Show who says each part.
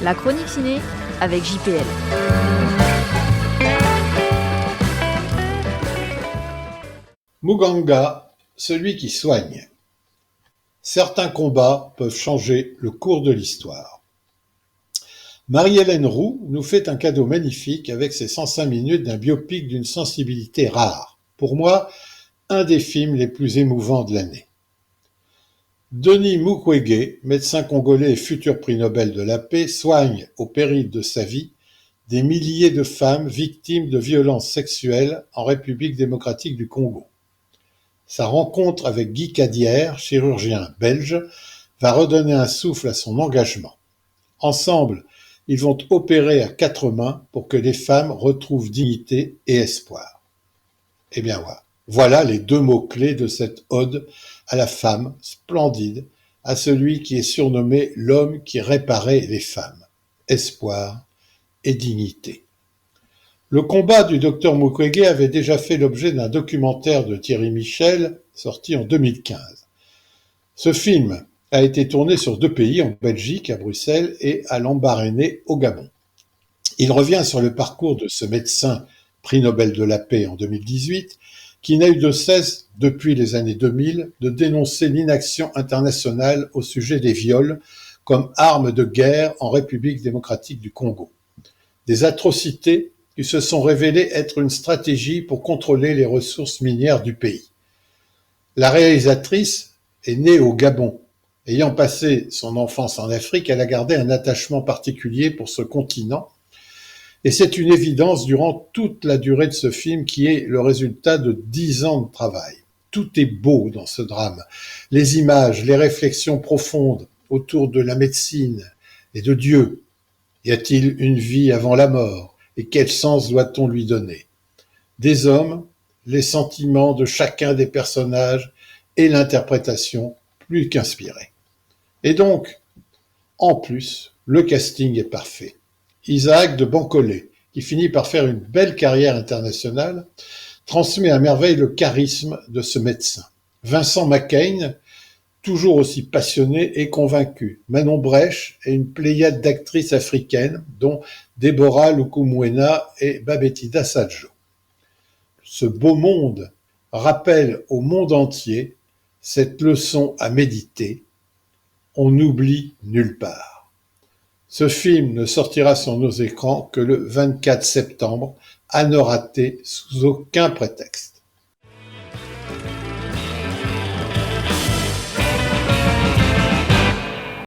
Speaker 1: La chronique ciné avec JPL.
Speaker 2: Muganga, celui qui soigne. Certains combats peuvent changer le cours de l'histoire. Marie-Hélène Roux nous fait un cadeau magnifique avec ses 105 minutes d'un biopic d'une sensibilité rare. Pour moi, un des films les plus émouvants de l'année. Denis Mukwege, médecin congolais et futur prix Nobel de la paix, soigne, au péril de sa vie, des milliers de femmes victimes de violences sexuelles en République démocratique du Congo. Sa rencontre avec Guy Cadière, chirurgien belge, va redonner un souffle à son engagement. Ensemble, ils vont opérer à 4 mains pour que les femmes retrouvent dignité et espoir. Eh bien voilà les 2 mots-clés de cette ode à la femme splendide, à celui qui est surnommé l'homme qui réparait les femmes. Espoir et dignité. Le combat du docteur Mukwege avait déjà fait l'objet d'un documentaire de Thierry Michel, sorti en 2015. Ce film a été tourné sur 2 pays, en Belgique, à Bruxelles, et à Lambaréné, au Gabon. Il revient sur le parcours de ce médecin, prix Nobel de la paix en 2018, qui n'a eu de cesse, depuis les années 2000, de dénoncer l'inaction internationale au sujet des viols comme arme de guerre en République démocratique du Congo. Des atrocités qui se sont révélées être une stratégie pour contrôler les ressources minières du pays. La réalisatrice est née au Gabon. Ayant passé son enfance en Afrique, elle a gardé un attachement particulier pour ce continent. Et c'est une évidence durant toute la durée de ce film qui est le résultat de 10 ans de travail. Tout est beau dans ce drame. Les images, les réflexions profondes autour de la médecine et de Dieu. Y a-t-il une vie avant la mort? Et quel sens doit-on lui donner? Des hommes, les sentiments de chacun des personnages et l'interprétation plus qu'inspirée. Et donc, en plus, le casting est parfait. Isaac de Bancolé, qui finit par faire une belle carrière internationale, transmet à merveille le charisme de ce médecin. Vincent McCain, toujours aussi passionné et convaincu. Manon Brèche et une pléiade d'actrices africaines, dont Deborah Lukumwena et Babetida Sadjo. Ce beau monde rappelle au monde entier cette leçon à méditer. On n'oublie nulle part. Ce film ne sortira sur nos écrans que le 24 septembre, à ne rater sous aucun prétexte.